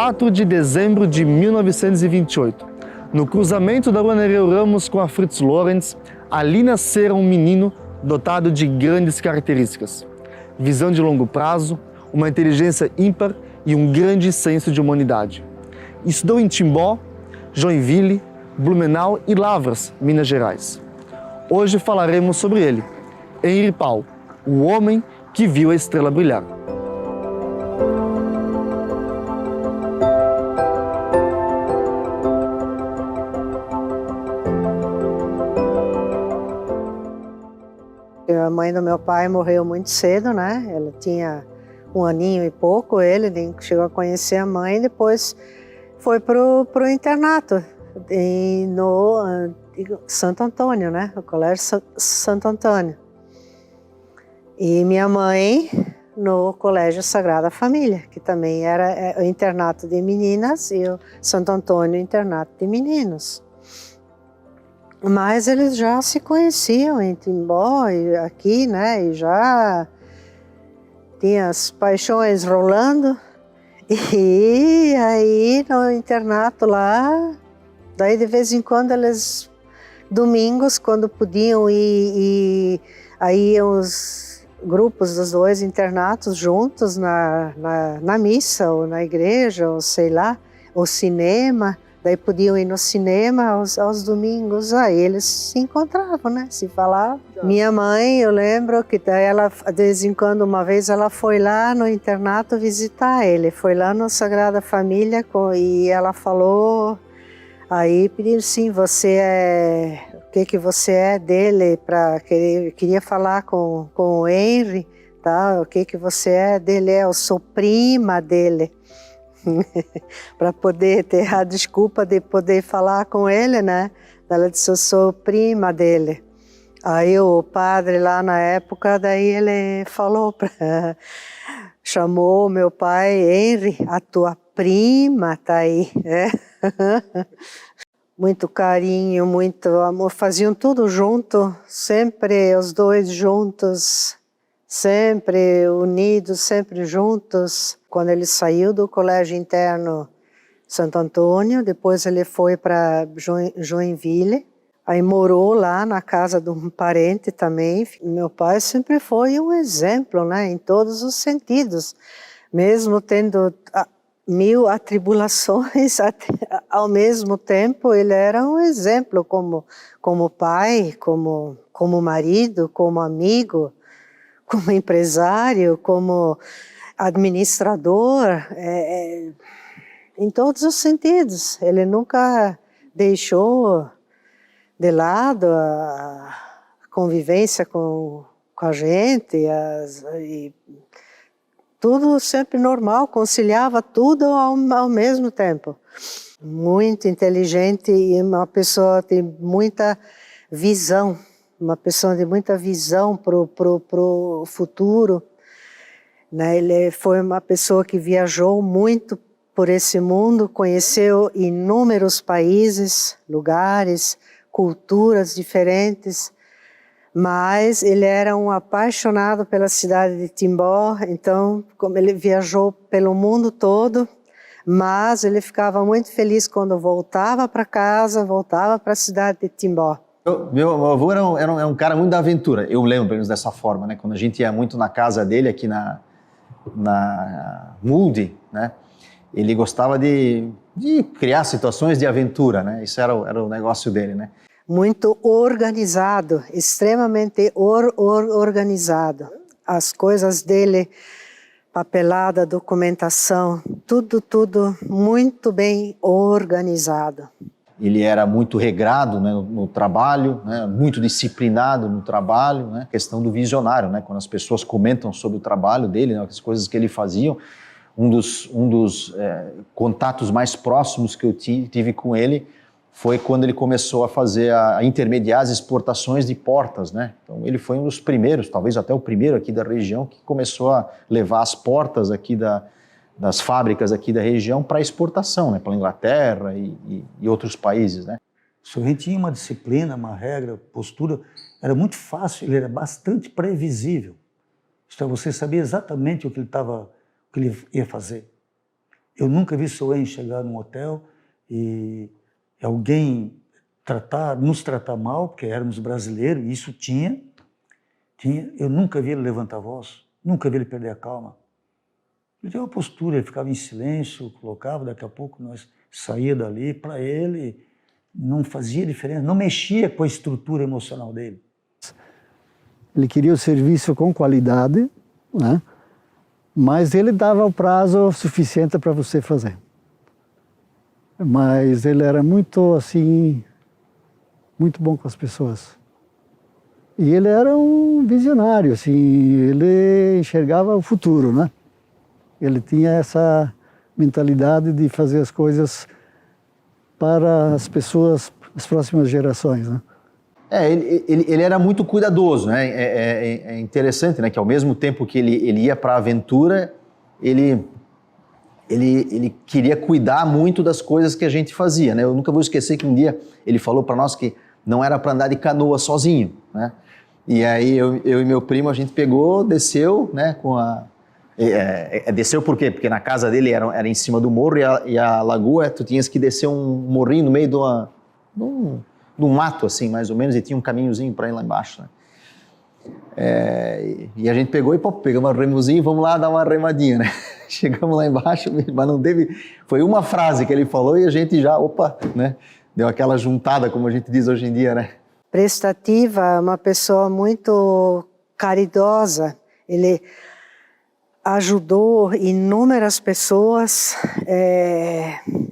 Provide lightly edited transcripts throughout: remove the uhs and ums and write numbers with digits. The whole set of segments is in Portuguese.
4 de dezembro de 1928, no cruzamento da Rua Nereu Ramos com a Fritz Lorenz, ali nascera um menino dotado de grandes características. Visão de longo prazo, uma inteligência ímpar e um grande senso de humanidade. Estudou em Timbó, Joinville, Blumenau e Lavras, Minas Gerais. Hoje falaremos sobre ele, Henri Paul, o homem que viu a estrela brilhar. A mãe do meu pai morreu muito cedo, né? Ela tinha 1 aninho e pouco, ele nem chegou a conhecer a mãe, depois foi pro internato no Santo Antônio, né? O Colégio Santo Antônio. E minha mãe no Colégio Sagrada Família, que também era o internato de meninas, e o Santo Antônio, o internato de meninos. Mas eles já se conheciam em Timbó e aqui, né? E já tinha as paixões rolando. E aí no internato lá, daí de vez em quando eles, domingos, quando podiam ir, aí iam os grupos dos 2 internatos juntos na missa ou na igreja, ou sei lá, ou cinema. Daí podiam ir no cinema aos domingos, aí eles se encontravam, né? Se falavam. Minha mãe, eu lembro que ela, de vez em quando, uma vez ela foi lá no internato visitar ele, foi lá no Sagrada Família e ela falou, aí pediu sim, você é, o que você é dele, queria falar com o Henri, tá? O que você é dele? Eu sou prima dele. Para poder ter a desculpa de poder falar com ele, né? Ela disse, eu sou prima dele. Aí o padre lá na época, daí ele falou, chamou meu pai, Henri, a tua prima tá aí. É. Muito carinho, muito amor, faziam tudo junto, sempre os 2 juntos, sempre unidos, sempre juntos. Quando ele saiu do colégio interno Santo Antônio, depois ele foi para Joinville, aí morou lá na casa de um parente também. Meu pai sempre foi um exemplo, né, em todos os sentidos, mesmo tendo 1000 atribulações, ao mesmo tempo ele era um exemplo como pai, como marido, como amigo, como empresário, como administrador, em todos os sentidos. Ele nunca deixou de lado a convivência com a gente, e tudo sempre normal, conciliava tudo ao mesmo tempo. Muito inteligente e uma pessoa de muita visão, uma pessoa de muita visão pro futuro. Ele foi uma pessoa que viajou muito por esse mundo, conheceu inúmeros países, lugares, culturas diferentes, mas ele era um apaixonado pela cidade de Timbó, então como ele viajou pelo mundo todo, mas ele ficava muito feliz quando voltava para casa, voltava para a cidade de Timbó. Meu avô era um cara muito da aventura, eu lembro pelo menos dessa forma, né? Quando a gente ia muito na casa dele aqui na Mulde, né? Ele gostava de criar situações de aventura, né? Isso era o negócio dele, né? Muito organizado, extremamente organizado. As coisas dele, papelada, documentação, tudo muito bem organizado. Ele era muito regrado, né, no trabalho, né, muito disciplinado no trabalho, né, questão do visionário, né, quando as pessoas comentam sobre o trabalho dele, né, as coisas que ele fazia, um dos contatos mais próximos que eu tive com ele foi quando ele começou a intermediar as exportações de portas, né? Então ele foi um dos primeiros, talvez até o primeiro aqui da região, que começou a levar as portas aqui das fábricas aqui da região para exportação, né? Para a Inglaterra e outros países, né? O senhor tinha uma disciplina, uma regra, postura, era muito fácil, ele era bastante previsível. Então você sabia exatamente o que ele ia fazer. Eu nunca vi Soen chegar num hotel e alguém nos tratar mal, porque éramos brasileiros, e isso tinha. Eu nunca vi ele levantar a voz, nunca vi ele perder a calma. Ele tinha uma postura, ele ficava em silêncio, colocava, daqui a pouco nós saía dali. Para ele não fazia diferença, não mexia com a estrutura emocional dele. Ele queria o serviço com qualidade, né? Mas ele dava o prazo suficiente para você fazer. Mas ele era muito, assim, muito bom com as pessoas. E ele era um visionário, assim, ele enxergava o futuro, né? Ele tinha essa mentalidade de fazer as coisas para as pessoas, as próximas gerações, né? Ele era muito cuidadoso, né? É interessante, né? Que ao mesmo tempo que ele ia para a aventura, ele queria cuidar muito das coisas que a gente fazia, né? Eu nunca vou esquecer que um dia ele falou para nós que não era para andar de canoa sozinho, né? E aí eu e meu primo, a gente pegou, desceu, né? Desceu por quê? Porque na casa dele era em cima do morro e a lagoa, tu tinhas que descer um morrinho no meio de um mato, assim, mais ou menos, e tinha um caminhozinho para ir lá embaixo, né? E a gente pegou e pegamos um remozinho, vamos lá dar uma remadinha, né? Chegamos lá embaixo, mas não teve... Foi uma frase que ele falou e a gente já, né? Deu aquela juntada, como a gente diz hoje em dia, né? Prestativa, uma pessoa muito caridosa. Ele ajudou inúmeras pessoas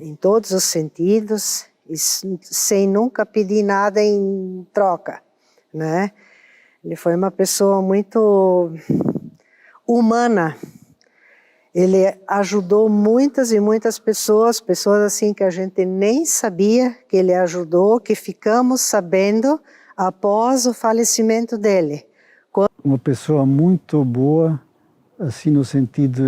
em todos os sentidos, sem nunca pedir nada em troca, né? Ele foi uma pessoa muito humana. Ele ajudou muitas e muitas pessoas assim que a gente nem sabia que ele ajudou, que ficamos sabendo após o falecimento dele. Uma pessoa muito boa, assim, no sentido,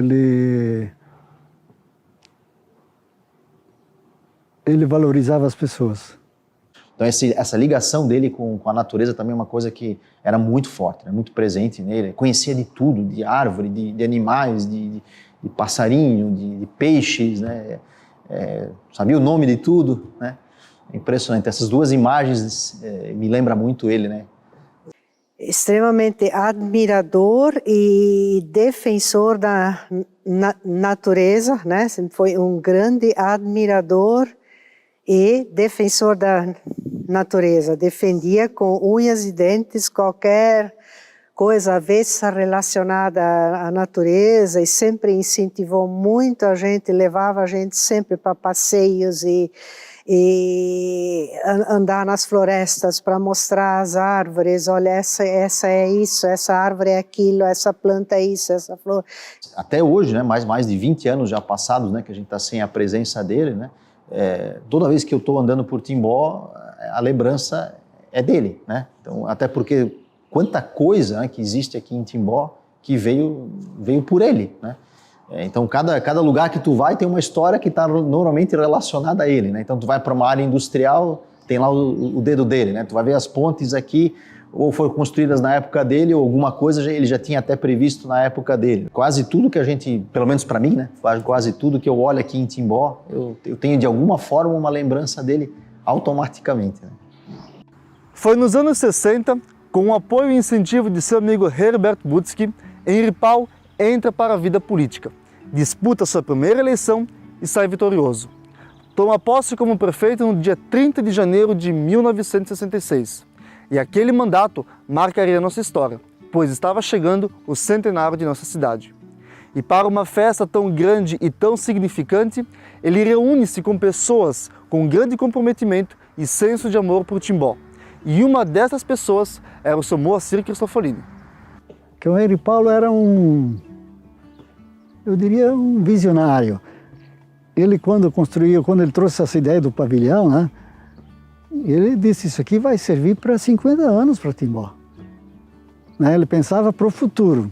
ele valorizava as pessoas. Então essa ligação dele com a natureza também é uma coisa que era muito forte, né? Muito presente nele. Conhecia de tudo, de árvore, de animais, de passarinho, de peixes, né? Sabia o nome de tudo, né? É impressionante. Essas duas imagens me lembram muito ele, né? Extremamente admirador e defensor da natureza, né? Foi um grande admirador e defensor da natureza. Defendia com unhas e dentes qualquer coisa avessa relacionada à natureza e sempre incentivou muito a gente, levava a gente sempre para passeios e andar nas florestas para mostrar as árvores. Olha, essa é isso, essa árvore é aquilo, essa planta é isso, essa flor. Até hoje, né, mais de 20 anos já passados, né, que a gente está sem a presença dele, né, toda vez que eu estou andando por Timbó, a lembrança é dele, né? Então, até porque quanta coisa, né, que existe aqui em Timbó que veio por ele, né? Então, cada lugar que tu vai tem uma história que está normalmente relacionada a ele, né? Então, tu vai para uma área industrial, tem lá o dedo dele, né? Tu vai ver as pontes aqui, ou foram construídas na época dele, ou alguma coisa ele já tinha até previsto na época dele. Quase tudo que a gente, pelo menos para mim, né? Quase tudo que eu olho aqui em Timbó, eu tenho de alguma forma uma lembrança dele automaticamente, né? Foi nos anos 60, com o apoio e incentivo de seu amigo Herbert Butzky, Henri Paul entra para a vida política, disputa sua primeira eleição e sai vitorioso. Toma posse como prefeito no dia 30 de janeiro de 1966. E aquele mandato marcaria nossa história, pois estava chegando o centenário de nossa cidade. E para uma festa tão grande e tão significante, ele reúne-se com pessoas com grande comprometimento e senso de amor por Timbó. E uma dessas pessoas era o seu Moacir Cristofolini. Que o Henri Paulo era eu diria, um visionário. Ele, quando ele trouxe essa ideia do pavilhão, né, ele disse, isso aqui vai servir para 50 anos para Timbó. Né, ele pensava para o futuro.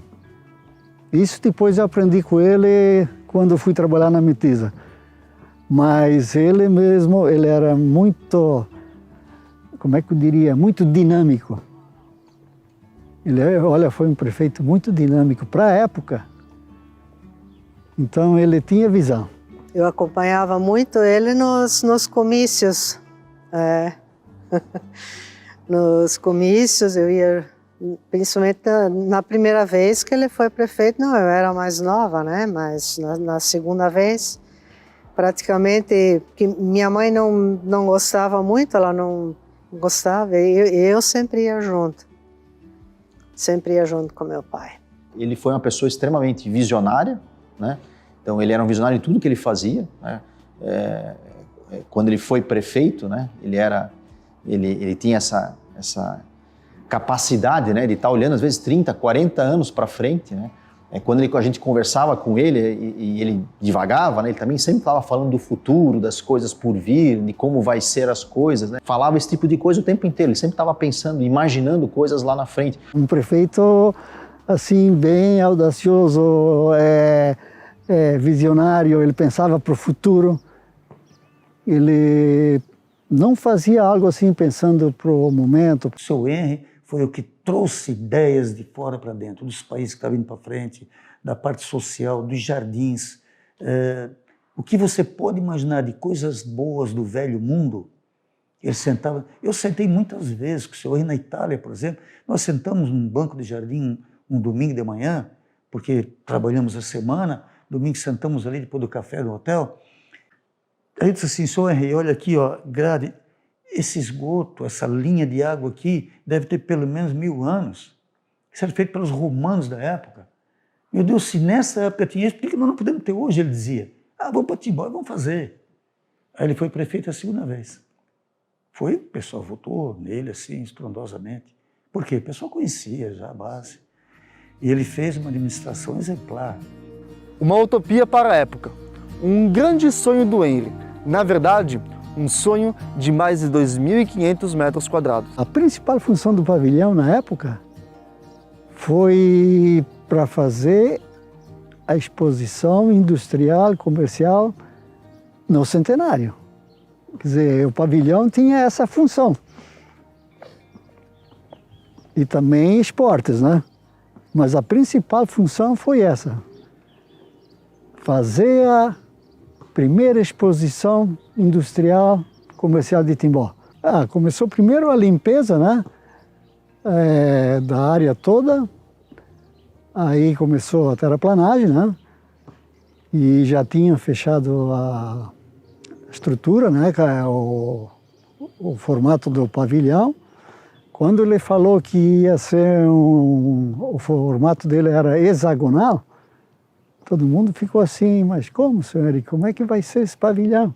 Isso depois eu aprendi com ele quando eu fui trabalhar na Metisa. Mas ele mesmo, ele era muito, como é que eu diria, muito dinâmico. Ele, foi um prefeito muito dinâmico para a época. Então ele tinha visão. Eu acompanhava muito ele nos comícios. Nos comícios, eu ia, principalmente na primeira vez que ele foi prefeito, não, eu era mais nova, né? Mas na segunda vez, praticamente, que minha mãe não gostava muito, ela não gostava, eu sempre ia junto. Sempre ia junto com meu pai. Ele foi uma pessoa extremamente visionária, né? Então ele era um visionário em tudo que ele fazia, né? Quando ele foi prefeito, né? Ele tinha essa capacidade, né, de estar olhando às vezes 30, 40 anos para frente, né? Quando a gente conversava com ele e ele divagava, né, ele também sempre estava falando do futuro, das coisas por vir, de como vai ser as coisas, né? Falava esse tipo de coisa o tempo inteiro, ele sempre estava pensando, imaginando coisas lá na frente. Um prefeito assim bem audacioso, visionário, ele pensava para o futuro, ele não fazia algo assim pensando para o momento. O seu Henry foi o que trouxe ideias de fora para dentro, dos países que estavam indo para frente, da parte social, dos jardins. O que você pode imaginar de coisas boas do velho mundo, ele sentava... Eu sentei muitas vezes com o seu Henry na Itália, por exemplo, nós sentamos num banco de jardim um domingo de manhã, porque trabalhamos a semana, domingo sentamos ali depois do café no hotel. Aí disse assim, senhor Henry, olha aqui, ó, grade, esse esgoto, essa linha de água aqui, deve ter pelo menos 1000 anos. Isso era feito pelos romanos da época. Meu Deus, se nessa época tinha isso, por que nós não podemos ter hoje? Ele dizia, vamos para Timbó, vamos fazer. Aí ele foi prefeito a segunda vez. O pessoal votou nele assim, estrondosamente. Por quê? O pessoal conhecia já a base. E ele fez uma administração exemplar. Uma utopia para a época. Um grande sonho do Henry. Na verdade, um sonho de mais de 2.500 metros quadrados. A principal função do pavilhão na época foi para fazer a exposição industrial, comercial no centenário. Quer dizer, o pavilhão tinha essa função. E também esportes, né? Mas a principal função foi essa. Fazer a primeira exposição industrial comercial de Timbó. Começou primeiro a limpeza, né? Da área toda. Aí começou a terraplanagem, né? E já tinha fechado a estrutura, né? O formato do pavilhão. Quando ele falou que ia ser o formato dele era hexagonal, todo mundo ficou assim, mas como, senhor Henry, como é que vai ser esse pavilhão?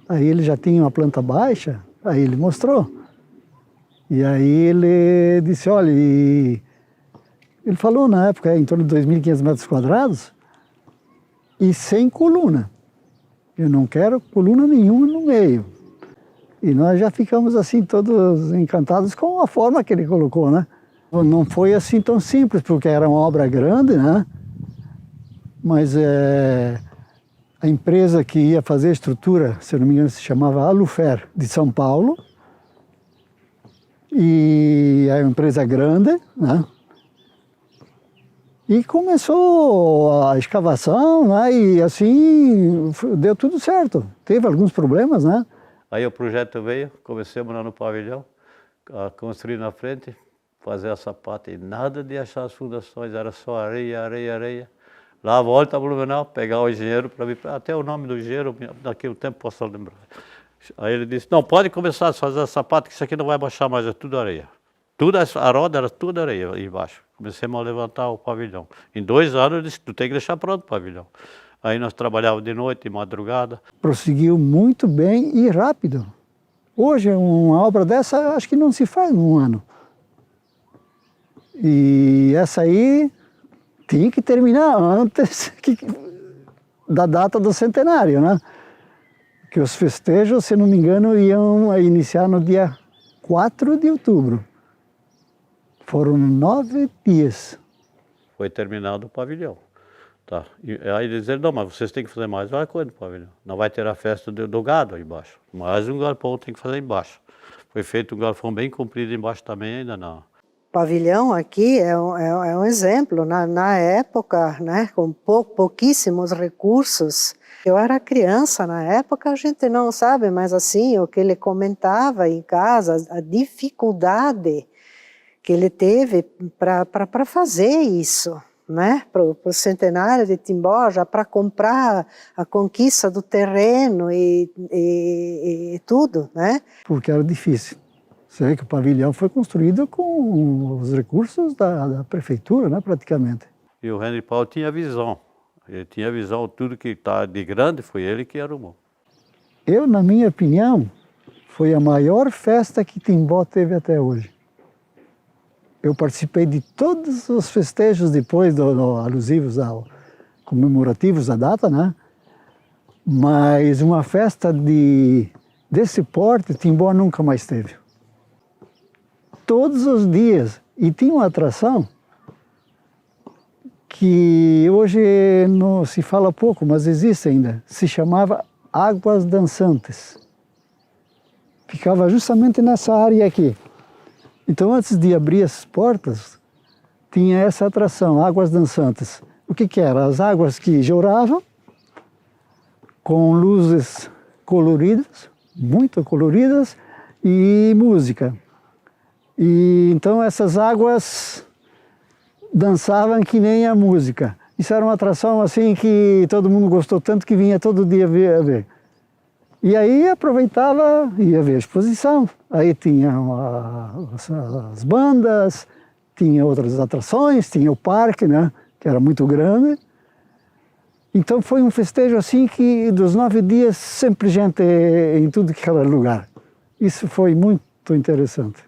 Aí ele já tinha uma planta baixa, aí ele mostrou. E aí ele disse, olha, ele falou na época em torno de 2.500 metros quadrados e sem coluna. Eu não quero coluna nenhuma no meio. E nós já ficamos assim todos encantados com a forma que ele colocou, né? Não foi assim tão simples, porque era uma obra grande, né? Mas a empresa que ia fazer a estrutura, se eu não me engano, se chamava Alufer, de São Paulo. E é uma empresa grande, né? E começou a escavação, né? E assim, deu tudo certo. Teve alguns problemas, né? Aí o projeto veio, começamos lá no pavilhão, a construir na frente, fazer a sapata e nada de achar as fundações, era só areia, areia, areia. Lá volta a Blumenau, pegar o engenheiro para vir, até o nome do engenheiro, naquele tempo posso lembrar. Aí ele disse, não, pode começar a fazer a sapata, que isso aqui não vai baixar mais, é tudo areia. Tudo, a roda era tudo areia embaixo. Comecemos a levantar o pavilhão. Em 2 anos eu disse, tu tem que deixar pronto o pavilhão. Aí nós trabalhávamos de noite, de madrugada. Prosseguiu muito bem e rápido. Hoje, uma obra dessa, acho que não se faz num ano. E essa aí tinha que terminar antes da data do centenário, né? Que os festejos, se não me engano, iam iniciar no dia 4 de outubro. Foram 9 dias. Foi terminado o pavilhão. Tá. E aí eles disseram, não, mas vocês têm que fazer mais uma coisa no pavilhão. Não vai ter a festa do gado aí embaixo. Mais um galpão tem que fazer embaixo. Foi feito um galpão bem comprido embaixo também, ainda não. pavilhão aqui é um exemplo. Na época, né, com pouquíssimos recursos, eu era criança na época, a gente não sabe, mas assim, o que ele comentava em casa, a dificuldade que ele teve para fazer isso, né, para o centenário de Timbó, já para comprar a conquista do terreno e tudo, né? Porque era difícil. Você vê que o pavilhão foi construído com os recursos da prefeitura, né, praticamente. E o Henry Paul tinha visão. Ele tinha visão, tudo que está de grande foi ele que arrumou. Eu, na minha opinião, foi a maior festa que Timbó teve até hoje. Eu participei de todos os festejos depois alusivos, comemorativos da data, né? Mas uma festa desse porte, Timbó nunca mais teve. Todos os dias. E tinha uma atração que hoje não se fala pouco, mas existe ainda. Se chamava Águas Dançantes. Ficava justamente nessa área aqui. Então, antes de abrir as portas, tinha essa atração, Águas Dançantes. O que era? As águas que jorravam, com luzes coloridas, muito coloridas, e música. E então essas águas dançavam que nem a música. Isso era uma atração assim que todo mundo gostou tanto que vinha todo dia ver. E aí aproveitava, ia ver a exposição. Aí tinha as bandas, tinha outras atrações, tinha o parque, né, que era muito grande. Então foi um festejo assim que dos 9 dias sempre gente em tudo que era lugar. Isso foi muito interessante.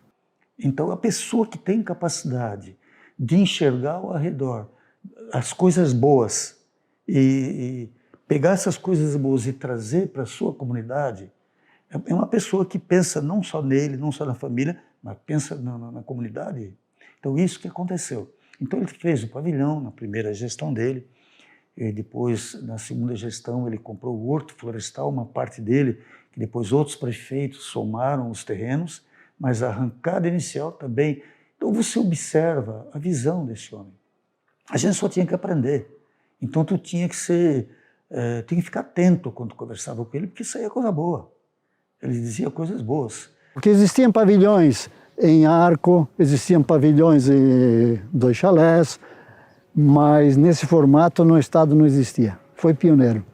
Então, a pessoa que tem capacidade de enxergar ao redor as coisas boas e pegar essas coisas boas e trazer para a sua comunidade, é uma pessoa que pensa não só nele, não só na família, mas pensa na comunidade. Então, isso que aconteceu. Então, ele fez o pavilhão na primeira gestão dele, e depois, na segunda gestão, ele comprou o horto florestal, uma parte dele, que depois outros prefeitos somaram os terrenos, mas a arrancada inicial também. Então você observa a visão desse homem. A gente só tinha que aprender. Então tu tinha que tinha que ficar atento quando conversava com ele, porque saía coisa boa. Ele dizia coisas boas. Porque existiam pavilhões em Arco, existiam pavilhões em 2 chalés, mas nesse formato no estado não existia. Foi pioneiro.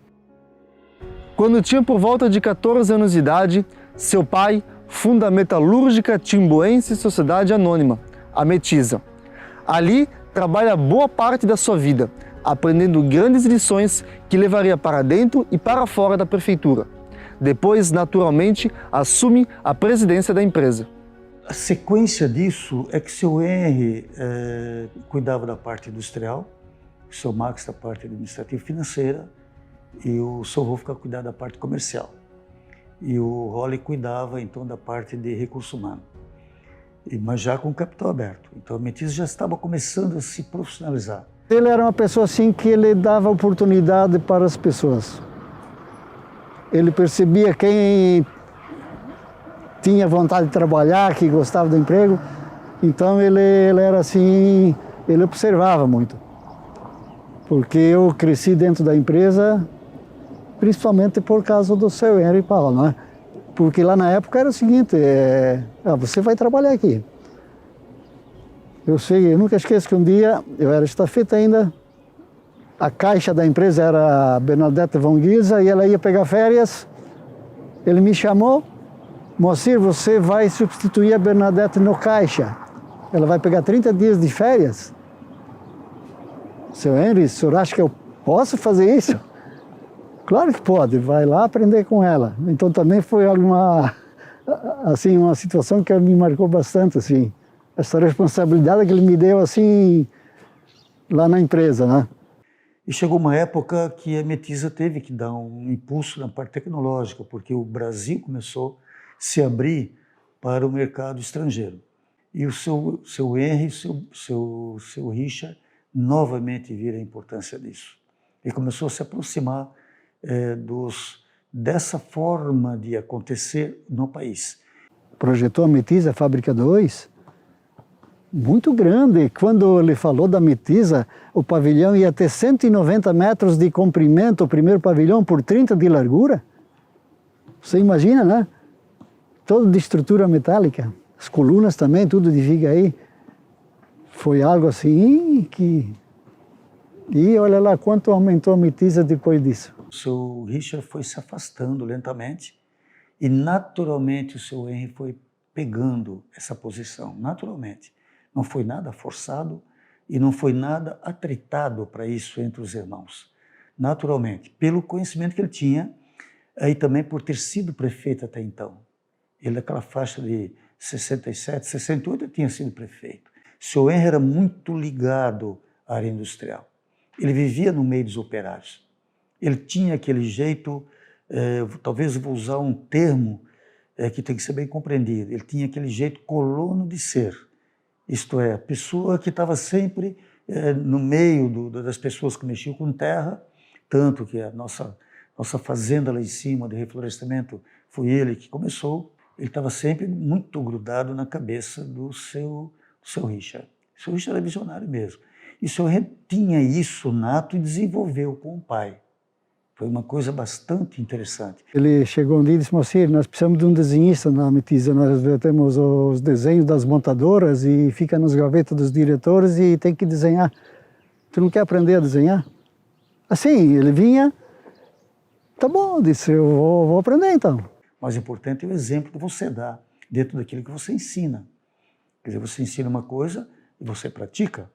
Quando tinha por volta de 14 anos de idade, seu pai funda a Metalúrgica Timboense Sociedade Anônima, a Metisa. Ali trabalha boa parte da sua vida, aprendendo grandes lições que levaria para dentro e para fora da prefeitura. Depois, naturalmente, assume a presidência da empresa. A sequência disso é que seu Henry cuidava da parte industrial, o seu Max da parte administrativa e financeira, e o seu Wolf cuidava da parte comercial. E o Holly cuidava, então, da parte de recurso humano, mas já com o capital aberto. Então, a Metisa já estava começando a se profissionalizar. Ele era uma pessoa assim que ele dava oportunidade para as pessoas. Ele percebia quem tinha vontade de trabalhar, que gostava do emprego. Então, ele era assim, ele observava muito. Porque eu cresci dentro da empresa, principalmente por causa do seu Henry Paul, não é? Porque lá na época era o seguinte, você vai trabalhar aqui. Eu nunca esqueço que um dia, eu era estafeta ainda, a caixa da empresa era a Bernadette von Giza e ela ia pegar férias. Ele me chamou, Moacir, você vai substituir a Bernadette no caixa. Ela vai pegar 30 dias de férias. Seu Henry, o senhor acha que eu posso fazer isso? Claro que pode, vai lá aprender com ela. Então também foi uma situação que me marcou bastante, assim. Essa responsabilidade que ele me deu, assim, lá na empresa, né? E chegou uma época que a Metisa teve que dar um impulso na parte tecnológica, porque o Brasil começou a se abrir para o mercado estrangeiro. E o seu Henry, seu Richard, novamente viram a importância disso. Ele começou a se aproximar dessa forma de acontecer no país. Projetou a Metisa, a Fábrica 2, muito grande. Quando ele falou da Metisa, o pavilhão ia ter 190 metros de comprimento, o primeiro pavilhão, por 30 de largura. Você imagina, né? Todo de estrutura metálica, as colunas também, tudo de viga aí. Foi algo assim que... E olha lá quanto aumentou a Metisa depois disso. O seu Richard foi se afastando lentamente e naturalmente o seu Henry foi pegando essa posição, naturalmente. Não foi nada forçado e não foi nada atritado para isso entre os irmãos. Naturalmente, pelo conhecimento que ele tinha e também por ter sido prefeito até então. Ele, naquela faixa de 67, 68, ele tinha sido prefeito. O seu Henry era muito ligado à área industrial. Ele vivia no meio dos operários. Ele tinha aquele jeito, talvez vou usar um termo que tem que ser bem compreendido, ele tinha aquele jeito colono de ser, isto é, a pessoa que estava sempre no meio das pessoas que mexiam com terra, tanto que a nossa fazenda lá em cima de reflorestamento foi ele que começou, ele estava sempre muito grudado na cabeça do seu Richard. O seu Richard era visionário mesmo. E o seu Henry tinha isso nato e desenvolveu com o pai. Foi uma coisa bastante interessante. Ele chegou um dia e disse, Moacir, nós precisamos de um desenhista na Metisa, nós temos os desenhos das montadoras e fica nas gavetas dos diretores e tem que desenhar. Tu não quer aprender a desenhar? Assim, ele vinha, tá bom, disse, eu vou aprender então. Mais importante é o exemplo que você dá dentro daquilo que você ensina. Quer dizer, você ensina uma coisa e você pratica.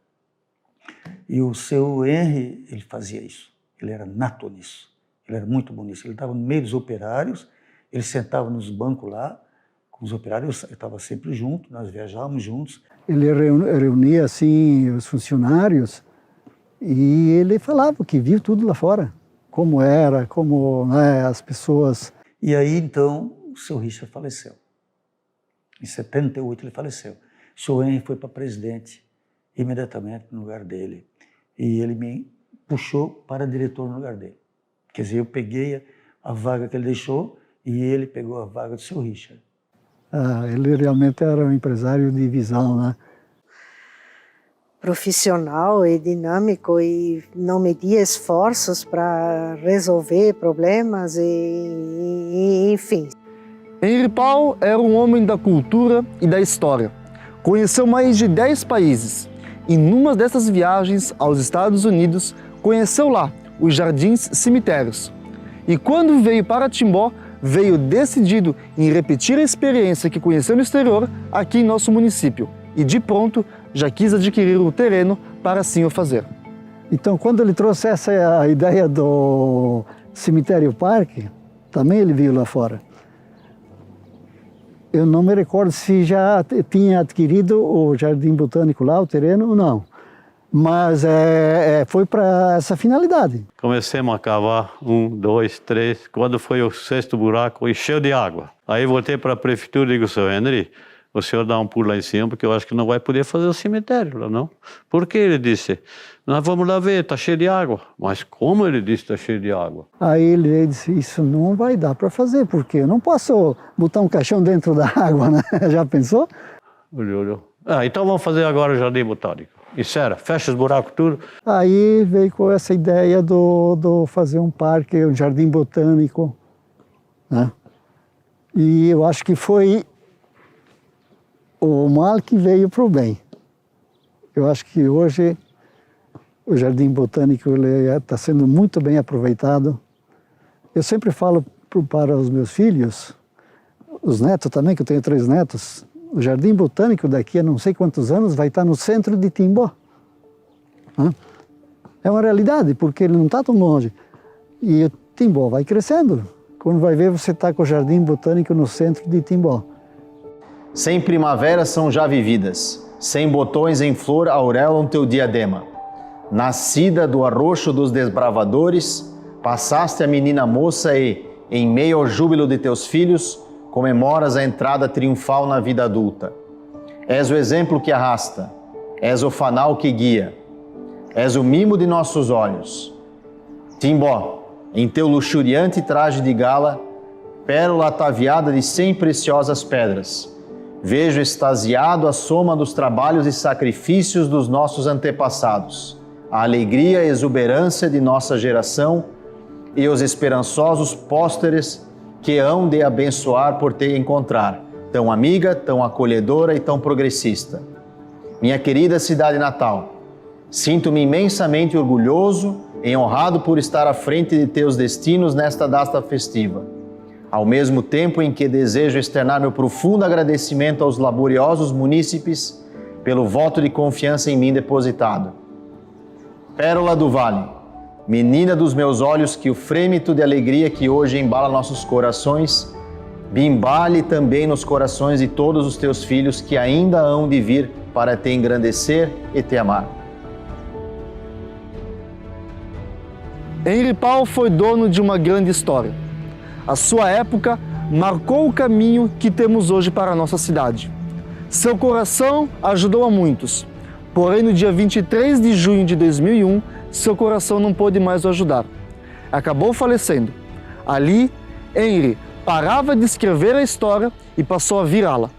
E o seu Henry, ele fazia isso. Ele era nato nisso. Ele era muito bom nisso. Ele estava no meio dos operários, ele sentava nos bancos lá, com os operários, eu estava sempre junto, nós viajávamos juntos. Ele reunia, assim, os funcionários e ele falava que viu tudo lá fora. Como era, como, né, as pessoas... E aí, então, o seu Richard faleceu. Em 78 ele faleceu. O seu Henry foi para presidente imediatamente no lugar dele. E ele me puxou para diretor no lugar dele. Quer dizer, eu peguei a vaga que ele deixou e ele pegou a vaga do seu Richard. Ele realmente era um empresário de visão, né? Profissional e dinâmico e não media esforços para resolver problemas e enfim. Henry Paul era um homem da cultura e da história. Conheceu mais de 10 países e numa dessas viagens aos Estados Unidos conheceu lá os Jardins Cemitérios. E quando veio para Timbó, veio decidido em repetir a experiência que conheceu no exterior aqui em nosso município. E de pronto já quis adquirir o terreno para assim o fazer. Então, quando ele trouxe essa ideia do cemitério parque, também ele viu lá fora. Eu não me recordo se já tinha adquirido o Jardim Botânico lá, o terreno, ou não. Mas foi para essa finalidade. Comecemos a cavar, 1, 2, 3. Quando foi o 6º buraco, encheu de água. Aí voltei para a prefeitura e digo, seu Henry, o senhor dá um pulo lá em cima, porque eu acho que não vai poder fazer o cemitério lá, não. Por que? Ele disse, nós vamos lá ver, está cheio de água. Mas como ele disse está cheio de água? Aí ele disse, isso não vai dar para fazer, porque eu não posso botar um caixão dentro da água, né? Já pensou? Olhou. Então vamos fazer agora o Jardim Botânico. Isso era, fecha os buracos tudo. Aí veio com essa ideia do fazer um parque, um jardim botânico, né? E eu acho que foi o mal que veio para o bem. Eu acho que hoje o Jardim Botânico está sendo muito bem aproveitado. Eu sempre falo para os meus filhos, os netos também, que eu tenho 3 netos, o Jardim Botânico daqui a não sei quantos anos vai estar no centro de Timbó. É uma realidade, porque ele não está tão longe. E o Timbó vai crescendo. Quando vai ver, você está com o Jardim Botânico no centro de Timbó. 100 primaveras são já vividas, 100 botões em flor aureolam teu diadema. Nascida do arroxo dos desbravadores, passaste a menina moça e, em meio ao júbilo de teus filhos, comemoras a entrada triunfal na vida adulta. És o exemplo que arrasta, és o fanal que guia, és o mimo de nossos olhos. Timbó, em teu luxuriante traje de gala, pérola ataviada de 100 preciosas pedras, Vejo extasiado a soma dos trabalhos e sacrifícios dos nossos antepassados, a alegria e exuberância de nossa geração e os esperançosos pósteres que hão de abençoar por te encontrar, tão amiga, tão acolhedora e tão progressista. Minha querida cidade natal, sinto-me imensamente orgulhoso e honrado por estar à frente de teus destinos nesta data festiva, ao mesmo tempo em que desejo externar meu profundo agradecimento aos laboriosos munícipes pelo voto de confiança em mim depositado. Pérola do Vale, menina dos meus olhos, que o frêmito de alegria que hoje embala nossos corações, bimbale também nos corações de todos os teus filhos que ainda hão de vir para te engrandecer e te amar. Henri Paul foi dono de uma grande história. A sua época marcou o caminho que temos hoje para a nossa cidade. Seu coração ajudou a muitos, porém no dia 23 de junho de 2001, seu coração não pôde mais o ajudar. Acabou falecendo. Ali, Henri parava de escrever a história e passou a virá-la.